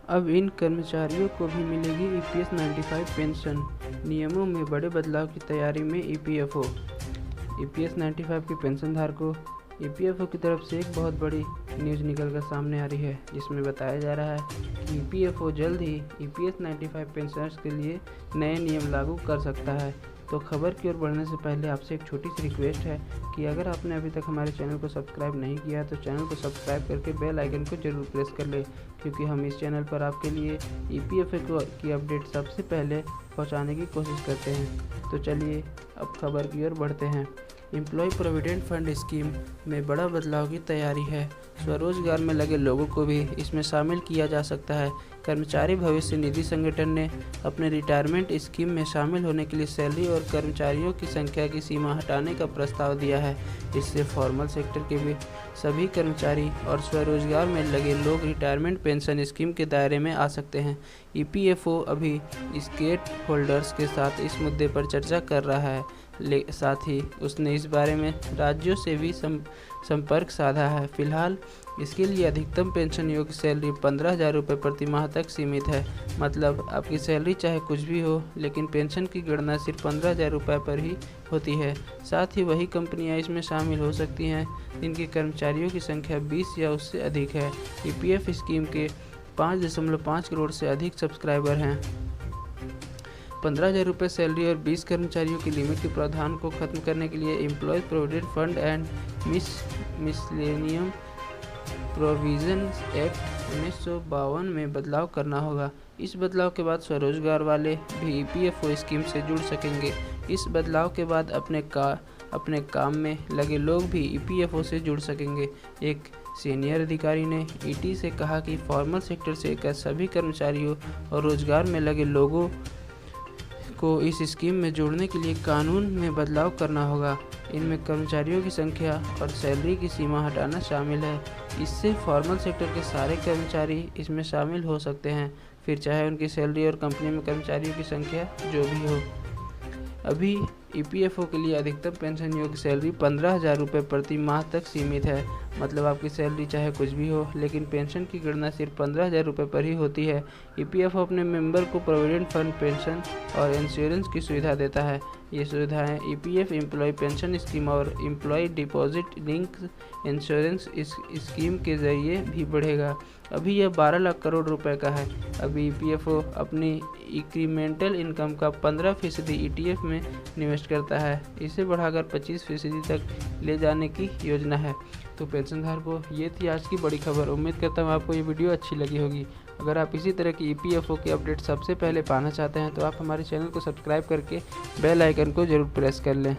अब इन कर्मचारियों को भी मिलेगी ईपीएस 95 पेंशन। नियमों में बड़े बदलाव की तैयारी में ईपीएफओ। ईपीएस 95 के पेंशन धारकों, ईपीएफओ की तरफ से एक बहुत बड़ी न्यूज़ निकल कर सामने आ रही है, जिसमें बताया जा रहा है कि ईपीएफओ जल्द ही ईपीएस 95 पेंशनर्स के लिए नए नियम लागू कर सकता है। तो खबर की ओर बढ़ने से पहले आपसे एक छोटी सी रिक्वेस्ट है कि अगर आपने अभी तक हमारे चैनल को सब्सक्राइब नहीं किया है तो चैनल को सब्सक्राइब करके बेल आइकन को जरूर प्रेस कर ले, क्योंकि हम इस चैनल पर आपके लिए ईपीएफओ की अपडेट सबसे पहले पहुंचाने की कोशिश करते हैं। तो चलिए अब खबर की ओर बढ़ते हैं। एम्प्लॉय प्रोविडेंट फंड स्कीम में बड़ा बदलाव की तैयारी है। स्वरोजगार में लगे लोगों को भी इसमें शामिल किया जा सकता है। कर्मचारी भविष्य निधि संगठन ने अपने रिटायरमेंट स्कीम में शामिल होने के लिए सैलरी और कर्मचारियों की संख्या की सीमा हटाने का प्रस्ताव दिया है। इससे फॉर्मल सेक्टर के भी सभी कर्मचारी और स्वरोजगार में लगे लोग रिटायरमेंट पेंशन स्कीम के दायरे में आ सकते हैं। ईपीएफओ अभी स्टेक होल्डर्स के साथ इस मुद्दे पर चर्चा कर रहा है। साथ ही उसने इस बारे में राज्यों से भी संपर्क साधा है। फिलहाल इसके लिए अधिकतम पेंशन योग्य सैलरी 15,000 रुपये प्रति माह तक सीमित है। मतलब आपकी सैलरी चाहे कुछ भी हो, लेकिन पेंशन की गणना सिर्फ 15,000 रुपये पर ही होती है। साथ ही वही कंपनियां इसमें शामिल हो सकती हैं जिनके कर्मचारियों की संख्या 20 या उससे अधिक है। ईपीएफ स्कीम के 5.5 करोड़ से अधिक सब्सक्राइबर हैं। 15,000 रुपये सैलरी और 20 कर्मचारियों की लिमिट के प्रावधान को खत्म करने के लिए employees provident fund and miscellaneous provisions act 1952 में बदलाव करना होगा। इस बदलाव के बाद स्वरोजगार वाले भी ईपीएफओ स्कीम से जुड़ सकेंगे। इस बदलाव के बाद अपने काम में लगे लोग भी ईपीएफओ से जुड़ सकेंगे। एक सीनियर अधिकारी ने ईटी से कहा कि फॉर्मल सेक्टर से सभी कर्मचारियों और रोजगार में लगे लोगों को इस स्कीम में जोड़ने के लिए कानून में बदलाव करना होगा। इनमें कर्मचारियों की संख्या और सैलरी की सीमा हटाना शामिल है। इससे फॉर्मल सेक्टर के सारे कर्मचारी इसमें शामिल हो सकते हैं, फिर चाहे उनकी सैलरी और कंपनी में कर्मचारियों की संख्या जो भी हो। अभी ईपीएफओ के लिए अधिकतम पेंशन योग्य सैलरी 15,000 रुपये प्रति माह तक सीमित है। मतलब आपकी सैलरी चाहे कुछ भी हो, लेकिन पेंशन की गणना सिर्फ 15,000 रुपये पर ही होती है। ईपीएफओ अपने मेंबर को प्रोविडेंट फंड, पेंशन और इंश्योरेंस की सुविधा देता है। ये सुविधाएं ईपीएफ एम्प्लॉय पेंशन स्कीम और employ deposit link insurance scheme के जरिए भी बढ़ेगा। अभी यह 12 लाख करोड़ रुपए का है। अभी ईपीएफओ अपनी इंक्रीमेंटल इनकम का 15% ईटीएफ में निवेश करता है। इसे बढ़ाकर 25% तक ले जाने की योजना है। तो पेंशनधारकों, ये थी आज की बड़ी खबर। उम्मीद करता हूँ आपको ये वीडियो अच्छी लगी होगी। अगर आप इसी तरह की ईपीएफओ की अपडेट सबसे पहले पाना चाहते हैं तो आप हमारे चैनल को सब्सक्राइब करके बेल आइकन को जरूर प्रेस कर लें।